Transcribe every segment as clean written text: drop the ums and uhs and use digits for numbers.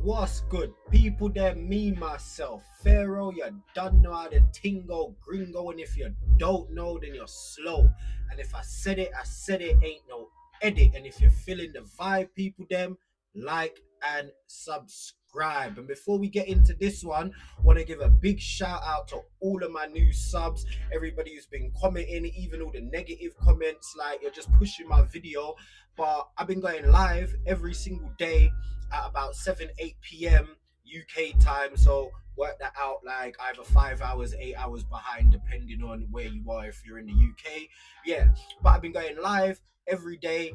What's good? People there, me, myself, Pharaoh, you done know how to tingo, gringo, and if you don't know, then you're slow. And if I said it, ain't no edit. And if you're feeling the vibe, people them, like and subscribe. And before we get into this one, I want to give a big shout out to all of my new subs, everybody who's been commenting, even all the negative comments, like you're just pushing my video. But I've been going live every single day at about 7-8 p.m. UK time, so work that out, like either 5 hours, 8 hours behind, depending on where you are. If you're in the UK, yeah, but I've been going live every day.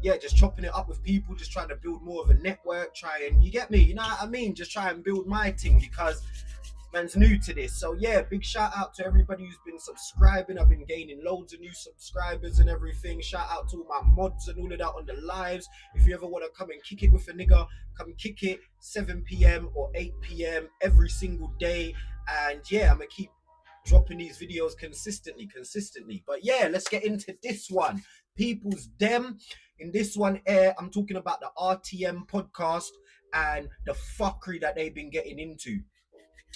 Yeah, just chopping it up with people, just trying to build more of a network, try and, you get me, you know what I mean, just try and build my thing, because man's new to this. So yeah, big shout out to everybody who's been subscribing. I've been gaining loads of new subscribers and everything. Shout out to all my mods and all of that on the lives. If you ever want to come and kick it with a nigga, come kick it 7 p.m. or 8 p.m. every single day. And yeah, I'm gonna keep dropping these videos consistently. But yeah, let's get into this one. People's dem. In this one, I'm talking about the RTM podcast and the fuckery that they've been getting into.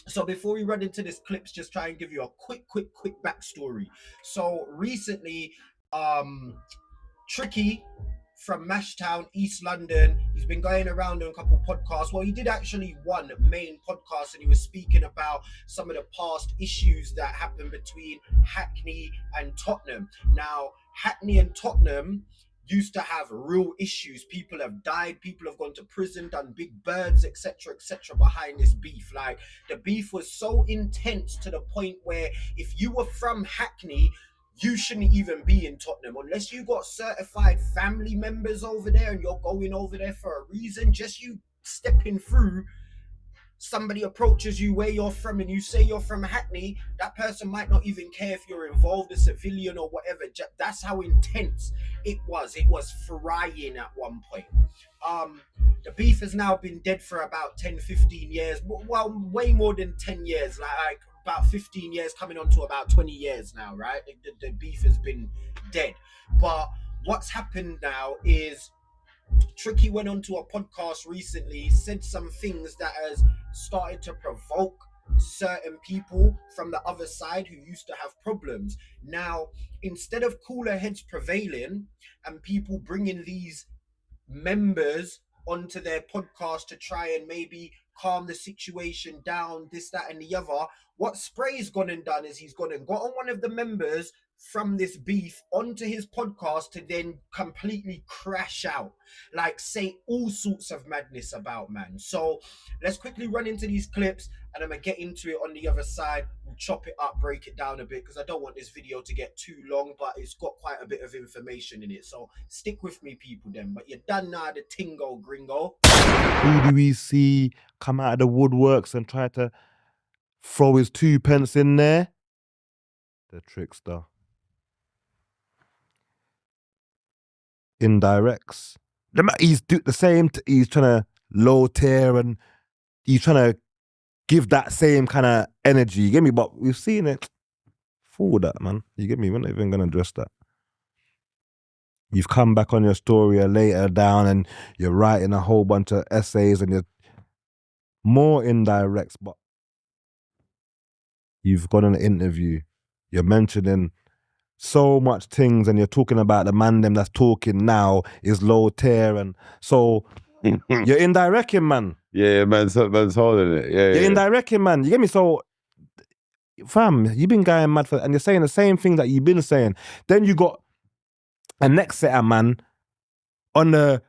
So before we run into this clips, just try and give you a quick backstory. So recently, Tricky from Mashtown, East London, he's been going around on a couple podcasts. Well, he did actually one main podcast, and he was speaking about some of the past issues that happened between Hackney and Tottenham. Now, Hackney and Tottenham used to have real issues. People have died, people have gone to prison, done big birds, etc., behind this beef. Like, the beef was so intense to the point where if you were from Hackney, you shouldn't even be in Tottenham unless you got certified family members over there and you're going over there for a reason. Just you stepping through, somebody approaches you where you're from and you say you're from Hackney, that person might not even care if you're involved, a civilian or whatever. That's how intense it was. It was frying at one point. The beef has now been dead for about 10-15 years. Well, way more than 10 years, like about 15 years, coming on to about 20 years now, right? The beef has been dead. But what's happened now is Tricky went onto a podcast recently, said some things that has started to provoke certain people from the other side who used to have problems. Now, instead of cooler heads prevailing and people bringing these members onto their podcast to try and maybe calm the situation down, this, that, and the other, what Spray's gone and done is he's gone and got on one of the members from this beef onto his podcast to then completely crash out, like say all sorts of madness about man. So let's quickly run into these clips and I'm gonna get into it on the other side. We'll chop it up, break it down a bit, because I don't want this video to get too long, but it's got quite a bit of information in it. So stick with me, people, then. But you're done now, the tingo gringo. Who do we see come out of the woodworks and try to throw his 2 pence in there? The trickster. Indirects. He's do the same. He's trying to low tier and he's trying to give that same kind of energy. You get me? But we've seen it. Fool that, man. You get me? We're not even gonna address that. You've come back on your story later down and you're writing a whole bunch of essays and you're more indirects, but you've got an interview. You're mentioning so much things and you're talking about the mandem that's talking now is low tier, and so you're indirecting, man. Yeah, man's holding it. Yeah, you're indirecting, man. You get me? So, fam, you've been going mad for, and you're saying the same thing that you've been saying. Then you got a next set of man on the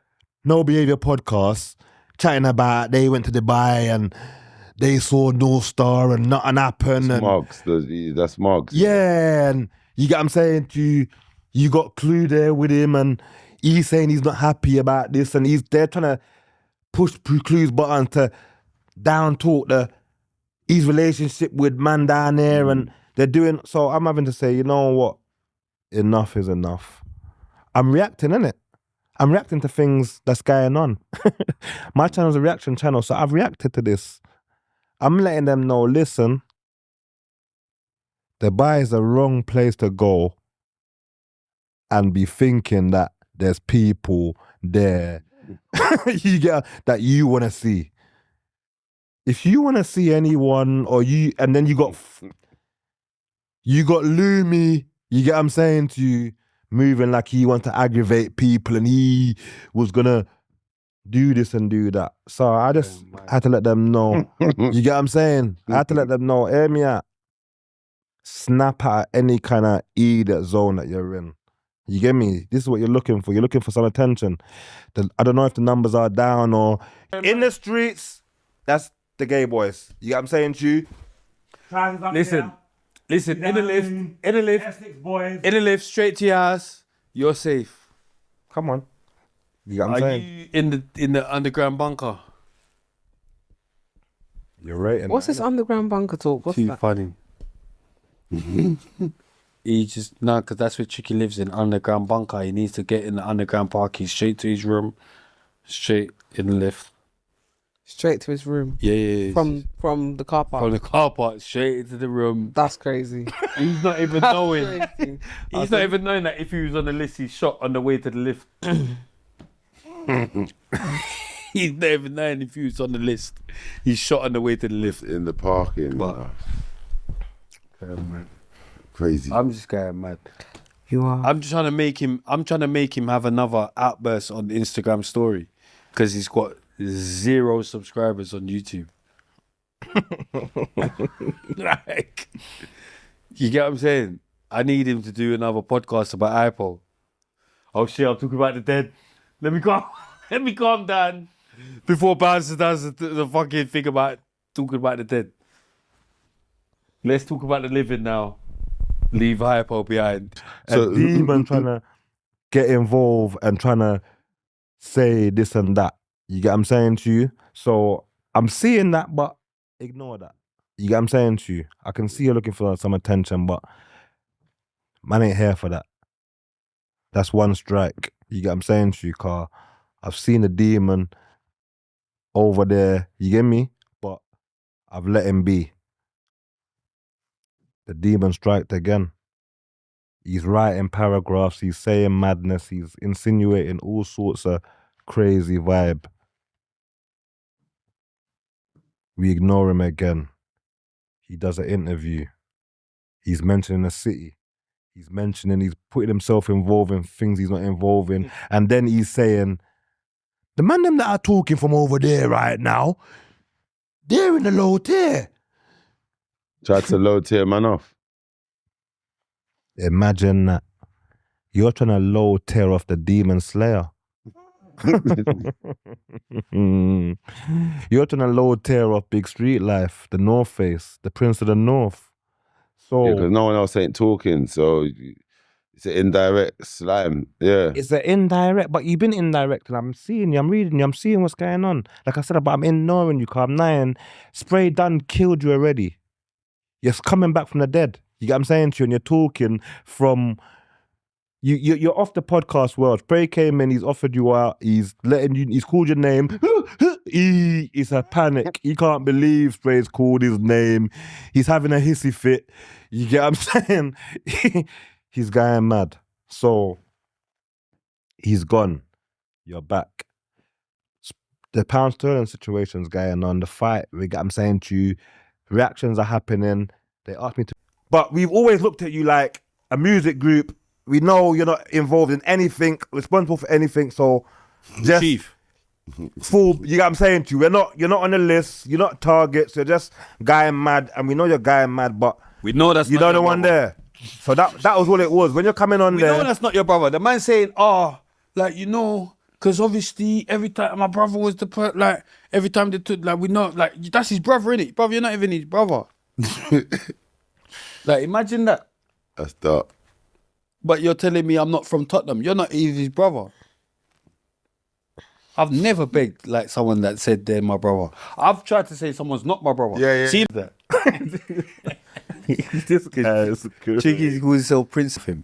No Behavior podcast chatting about they went to Dubai and they saw North Star and nothing happened. That's Marks. Yeah, and you get what I'm saying? You got Clue there with him and he's saying he's not happy about this and they're trying to push Clue's button to down talk his relationship with man down there and they're doing, so I'm having to say, you know what? Enough is enough. I'm reacting, innit? I'm reacting to things that's going on. My channel's a reaction channel, so I've reacted to this. I'm letting them know, listen, Dubai is the wrong place to go and be thinking that there's people there you get that you want to see. If you want to see anyone, and then you got Lumi, you get what I'm saying to you, moving like he wants to aggravate people and he was gonna do this and do that. So I just had to let them know. You get what I'm saying? I had to let them know, hear me out. Snap at any kind of idiot zone that you're in. You get me? This is what you're looking for. You're looking for some attention. I don't know if the numbers are down or in the streets. That's the gay boys. You get what I'm saying to you? Listen, in the lift, straight to your house. You're safe. Come on. You get what I'm Are saying? you in the underground bunker? You're right. What's this underground bunker talk? What's Too that? funny. He just because that's where Chicky lives, in underground bunker. He needs to get in the underground parking, straight to his room, straight in the lift. Straight to his room. Yeah. From the car park. From the car park, straight into the room. That's crazy. He's not even knowing. Crazy. He's not even knowing that if he was on the list, he's shot on the way to the lift. He's not even knowing if he was on the list. He's shot on the way to the lift. In the parking. But- Crazy. I'm just going mad. You are. I'm trying to make him have another outburst on Instagram story because he's got 0 subscribers on YouTube. Like, you get what I'm saying? I need him to do another podcast about IPO. Oh shit, I'm talking about the dead. Let me calm down before Bouncer does the fucking thing about talking about the dead. Let's talk about the living now. Leave Hypo behind. A demon trying to get involved and trying to say this and that. You get what I'm saying to you? So I'm seeing that, but ignore that. You get what I'm saying to you? I can see you're looking for some attention, but man ain't here for that. That's one strike. You get what I'm saying to you, car? I've seen the demon over there. You get me? But I've let him be. The demon striked again. He's writing paragraphs, he's saying madness, he's insinuating all sorts of crazy vibe. We ignore him again. He does an interview. He's mentioning a city. He's putting himself involved in things he's not involved in. And then he's saying, the man them that are talking from over there right now, they're in the low tier. Tried to low tier man off. Imagine that. You're trying to low tear off the demon slayer. You're trying to low tear off Big Street Life, the North Face, the Prince of the North. So Yeah, because no one else ain't talking, so it's an indirect slime. Yeah. it's an indirect, but you've been indirect and I'm seeing you, I'm reading you, I'm seeing what's going on. Like I said, but I'm ignoring you, because I'm lying. Spray done killed you already. You're coming back from the dead. You get what I'm saying to you, and you're talking from you're off the podcast world. Spray came in, he's offered you out, he's called your name. It's a panic. He can't believe Spray's called his name. He's having a hissy fit. You get what I'm saying? He's going mad. So he's gone. You're back. The pound sterling situation's going on. The fight, we get what I'm saying to you. Reactions are happening. They asked me to. But we've always looked at you like a music group. We know you're not involved in anything, responsible for anything. So just Chief. full, you get what I'm saying to you. You're not on the list. You're not targets. You're just going mad. And we know you're going mad, but We know that's you not know the your one brother. there. So that was what it was. When you're coming on We there. know that's not your brother. The man saying, because obviously every time my brother was every time they took, we know, that's his brother, innit? Brother, you're not even his brother. Imagine that. That's dark. But you're telling me I'm not from Tottenham. You're not even his brother. I've never begged someone that said they're my brother. I've tried to say someone's not my brother. Yeah. See that? This guy is good. Chicky's calls himself Prince of him.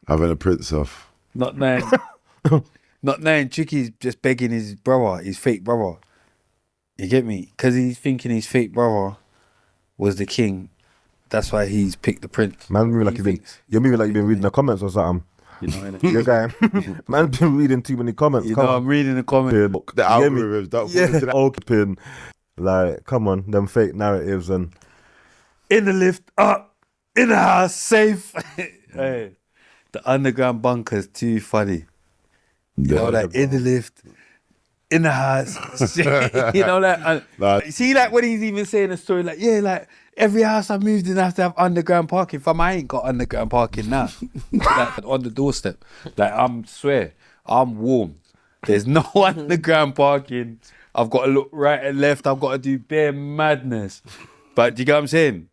Having a prince off. Not knowing. Not knowing Chicky's just begging his brother, his fake brother. You get me? Because he's thinking his fake brother was the king. That's why he's picked the prince. Man, moving like you're moving like you've been reading the comments or something. You know, innit? You're going. Man's been reading too many comments. You Come know, on. I'm reading the comments. The You get me? algorithms don't fall Yeah, into that. open. Like, come on, them fake narratives and In the lift, up, in the house, safe. Hey, the underground bunker's too funny. You know, like in the lift, in the house. You know, like, Nah. see, like when he's even saying a story, like, yeah, like every house I moved in, I have to have underground parking. Fam, I ain't got underground parking now. Like on the doorstep. Like, swear, I'm warm. There's no underground parking. I've got to look right and left. I've got to do bare madness. But do you get what I'm saying?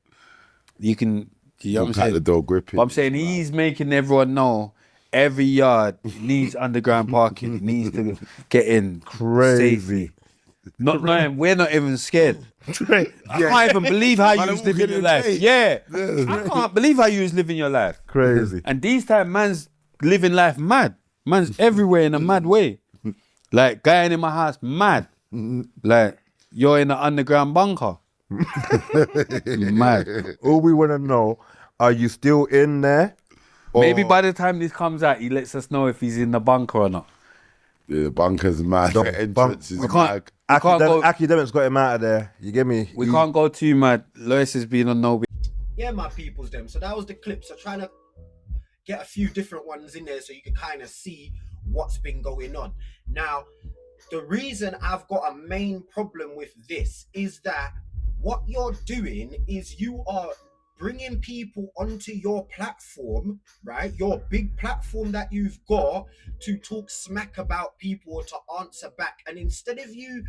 You can, do you know what I'm Look at saying? the door gripping. But I'm saying he's making everyone know every yard needs underground parking. It needs to get in crazy. Not knowing we're not even scared. I can't even believe how you Man, was I'm living walking your in life. the gate. Yeah. I can't believe how you was living your life. Crazy. And these time man's living life mad. Man's everywhere in a mad way. Like guy in my house, mad. Like you're in an underground bunker. Mad. All we want to know, are you still in there? Maybe by the time this comes out, he lets us know if he's in the bunker or not. Yeah, the bunker's mad. The The entrance is We can't- mad. We can't go. Academics got him out of there. You get me? We can't go too mad. Lois has been on no. Yeah, my peoples them. So that was the clip. So trying to get a few different ones in there so you can kind of see what's been going on. Now, the reason I've got a main problem with this is that what you're doing is you are bringing people onto your platform, right? Your big platform that you've got to talk smack about people or to answer back. And instead of you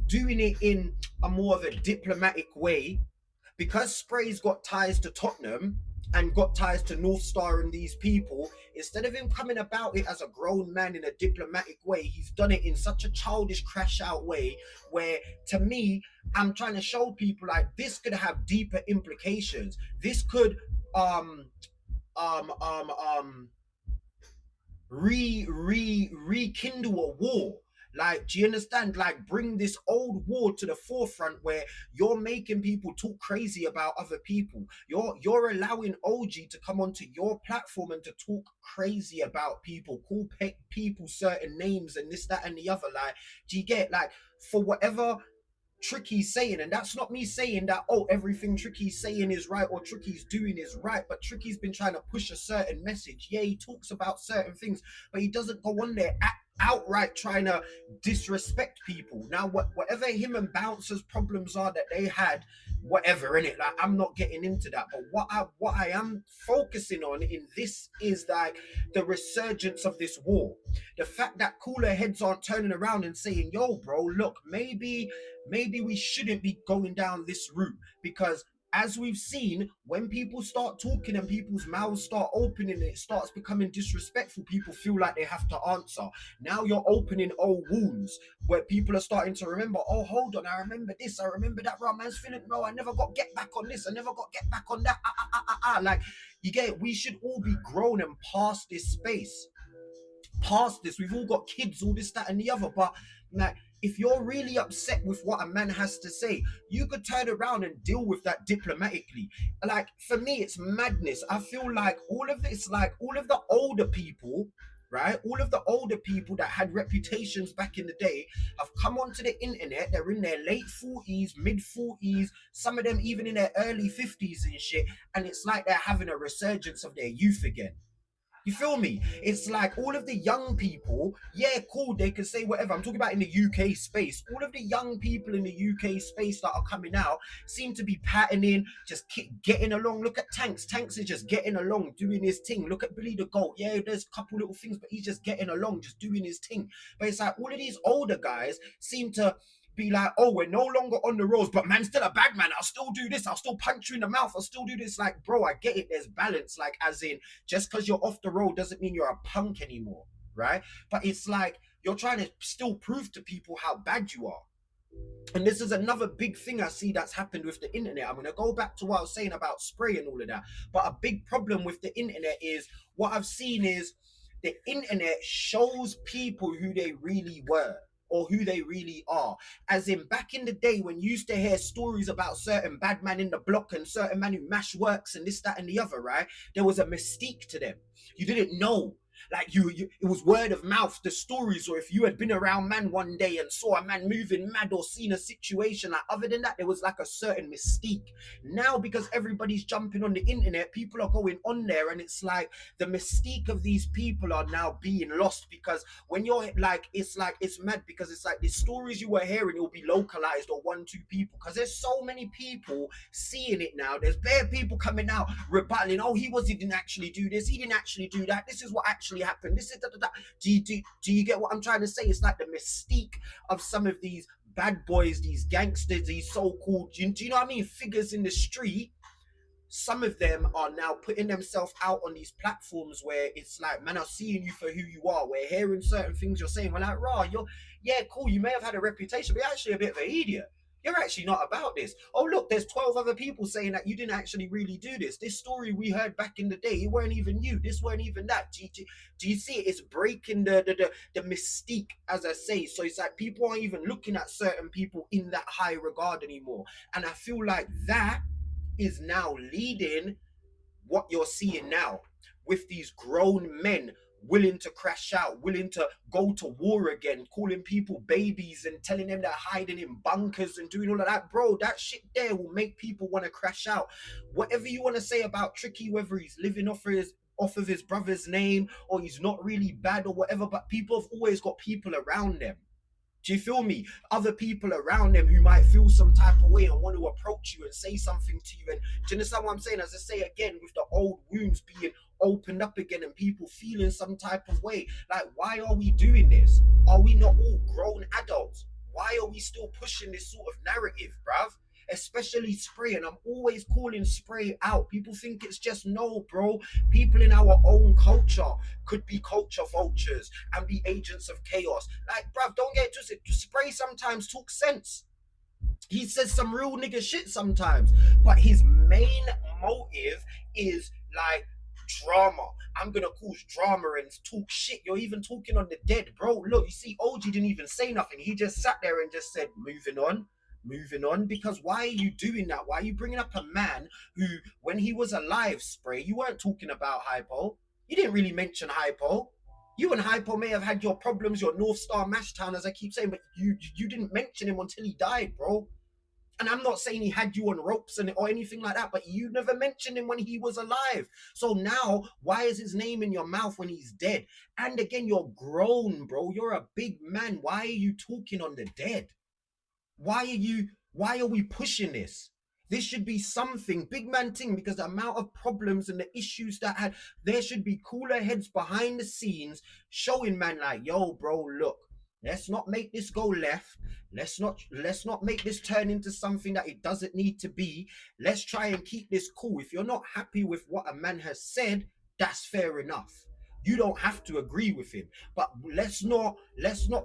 doing it in a more of a diplomatic way, because Spray's got ties to Tottenham and got ties to North Star and these people, instead of him coming about it as a grown man in a diplomatic way, he's done it in such a childish crash out way where, to me, I'm trying to show people like this could have deeper implications. This could rekindle a war. Like, do you understand? Like, bring this old war to the forefront where you're making people talk crazy about other people. You're allowing OG to come onto your platform and to talk crazy about people, call people certain names and this, that, and the other. Like, do you get, like, for whatever Tricky's saying, and that's not me saying that, oh, everything Tricky's saying is right or Tricky's doing is right, but Tricky's been trying to push a certain message. Yeah, he talks about certain things, but he doesn't go on there outright trying to disrespect people. Now, whatever him and Bouncer's problems are that they had, whatever, in it, like, I'm not getting into that. But what I am focusing on in this is like the resurgence of this war. The fact that cooler heads aren't turning around and saying, yo, bro, look, maybe we shouldn't be going down this route, because as we've seen, when people start talking and people's mouths start opening and it starts becoming disrespectful, people feel like they have to answer. Now you're opening old wounds where people are starting to remember, oh, hold on, I remember this, I remember that. Right, man's feeling, no, I never got get back on this, I never got get back on that. Like, you get it? We should all be grown and past this space. Past this, we've all got kids, all this, that, and the other. But like, if you're really upset with what a man has to say, you could turn around and deal with that diplomatically. Like, for me, it's madness. I feel like all of this, like all of the older people, right? All of the older people that had reputations back in the day have come onto the internet. They're in their late 40s, mid 40s, some of them even in their early 50s and shit. And it's like they're having a resurgence of their youth again. You feel me? It's like all of the young people, yeah, cool, they can say whatever. I'm talking about in the UK space. All of the young people in the UK space that are coming out seem to be patterning, just getting along. Look at Tanks. Tanks is just getting along, doing his thing. Look at Billy the Goat. Yeah, there's a couple little things, but he's just getting along, just doing his thing. But it's like all of these older guys seem to be like, oh, we're no longer on the roads, but man's still a bad man. I'll still do this. I'll still punch you in the mouth. I'll still do this. Like, bro, I get it. There's balance. Like, as in, just because you're off the road doesn't mean you're a punk anymore, right? But it's like you're trying to still prove to people how bad you are. And this is another big thing I see that's happened with the internet. I'm going to go back to what I was saying about Spray and all of that. But a big problem with the internet is what I've seen is the internet shows people who they really were, or who they really are. As in, back in the day when you used to hear stories about certain bad man in the block and certain man who mash works and this, that, and the other, right? There was a mystique to them. You didn't know. Like it was word of mouth, the stories, or if you had been around man one day and saw a man moving mad or seen a situation, like other than that, there was like a certain mystique. Now, because everybody's jumping on the internet, people are going on there, and it's like the mystique of these people are now being lost, because when you're like it's mad, because it's like the stories you were hearing will be localized or 1-2 people, because there's so many people seeing it now. There's bare people coming out rebutting, oh, he didn't actually do this, he didn't actually do that, this is what actually happened, this is da, da, da. Do you get what I'm trying to say? It's like the mystique of some of these bad boys, these gangsters, these so-called, do you know what I mean, figures in the street. Some of them are now putting themselves out on these platforms where it's like, man, I'm seeing you for who you are. We're hearing certain things you're saying. We're like, yeah, cool, you may have had a reputation, but you're actually a bit of an idiot. You're actually not about this. Oh, look, there's 12 other people saying that you didn't actually really do this. This story we heard back in the day, it weren't even you. This weren't even that. Do you see it? It's breaking the mystique, as I say. So it's like people aren't even looking at certain people in that high regard anymore. And I feel like that is now leading what you're seeing now with these grown men willing to crash out, willing to go to war again, calling people babies and telling them they're hiding in bunkers and doing all of that. Bro, that shit there will make people want to crash out. Whatever you want to say about Tricky, whether he's living off of his brother's name or he's not really bad or whatever, but people have always got people around them. Do you feel me? Other people around them who might feel some type of way and want to approach you and say something to you. And do you understand what I'm saying? As I say again, with the old wounds being opened up again and people feeling some type of way. Like, why are we doing this? Are we not all grown adults? Why are we still pushing this sort of narrative, bruv? Especially Spray, and I'm always calling Spray out. People think it's just, no, bro. People in our own culture could be culture vultures and be agents of chaos. Like, bruv, don't get twisted. Spray sometimes talks sense. He says some real nigga shit sometimes, but his main motive is like drama. I'm gonna cause drama and talk shit. You're even talking on the dead, bro. Look, you see, OG didn't even say nothing. He just sat there and just said, moving on. Because why are you doing that? Why are you bringing up a man who, when he was alive, Spray, you weren't talking about Hypo. You didn't really mention Hypo. You and Hypo may have had your problems, your North Star Mashtown, as I keep saying, but you didn't mention him until he died, bro. And I'm not saying he had you on ropes or anything like that, but you never mentioned him when he was alive. So now, why is his name in your mouth when he's dead? And again, you're grown, bro. You're a big man. Why are you talking on the dead? Why are we pushing this? This should be something big man thing, because the amount of problems and the issues that there should be cooler heads behind the scenes showing man like, yo, bro, look, let's not make this go left. Let's not make this turn into something that it doesn't need to be. Let's try and keep this cool. If you're not happy with what a man has said, that's fair enough. You don't have to agree with him, but let's not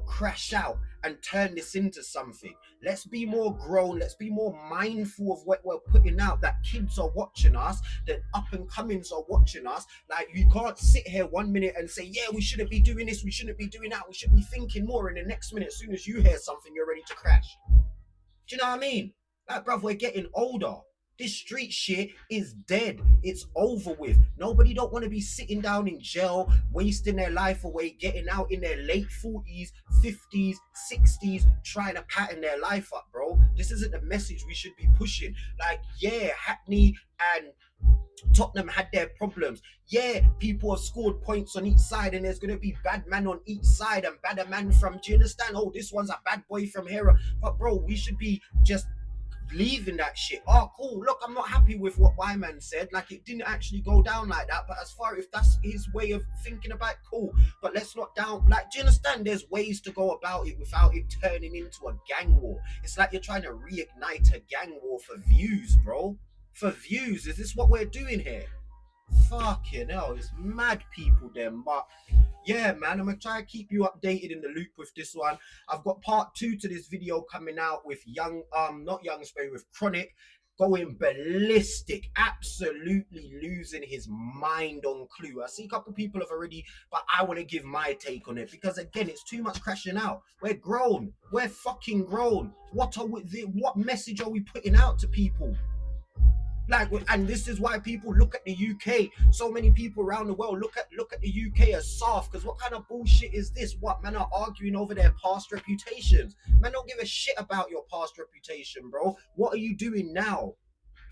crash out and turn this into something. Let's be more grown. Let's be more mindful of what we're putting out, that kids are watching us, that up and comings are watching us. Like, you can't sit here 1 minute and say, yeah, we shouldn't be doing this, we shouldn't be doing that, we should be thinking more. And the next minute, as soon as you hear something, you're ready to crash. Do you know what I mean? Like, bruv, we're getting older. This street shit is dead. It's over with. Nobody don't want to be sitting down in jail, wasting their life away, getting out in their late 40s, 50s, 60s, trying to pattern their life up, bro. This isn't the message we should be pushing. Like, yeah, Hackney and Tottenham had their problems. Yeah, people have scored points on each side, and there's going to be bad man on each side and badder man from, do you understand? Oh, this one's a bad boy from here. But, bro, we should be just leaving that shit. Oh, cool, look, I'm not happy with what Y-Man said. Like, it didn't actually go down like that, but as far if that's his way of thinking about it, cool. But let's not down, like, do you understand? There's ways to go about it without it turning into a gang war. It's like you're trying to reignite a gang war for views, bro. For views. Is this what we're doing here? Fucking hell, it's mad people then. But yeah, man, I'm gonna try to keep you updated in the loop with this one. I've got part 2 to this video coming out with not Young Spray, with Chronic going ballistic, absolutely losing his mind on Clue. I see a couple people have already, but I want to give my take on it, because again, it's too much crashing out. We're grown. We're fucking grown. What message are we putting out to people? Like, and this is why people look at the UK. So many people around the world look at the UK as soft. Because what kind of bullshit is this? What, men are arguing over their past reputations? Man, don't give a shit about your past reputation, bro. What are you doing now?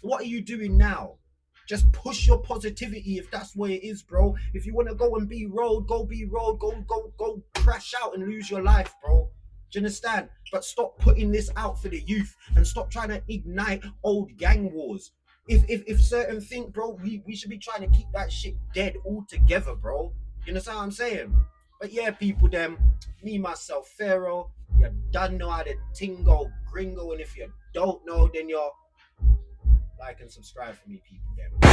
What are you doing now? Just push your positivity if that's what it is, bro. If you want to go and be road, go be road. Go crash out and lose your life, bro. Do you understand? But stop putting this out for the youth and stop trying to ignite old gang wars. If certain things, bro, we should be trying to keep that shit dead altogether, bro. You understand what I'm saying? But yeah, people, them, me, myself, Pharaoh, you don't know how to tingo, gringo, and if you don't know, then you're like and subscribe for me, people, them.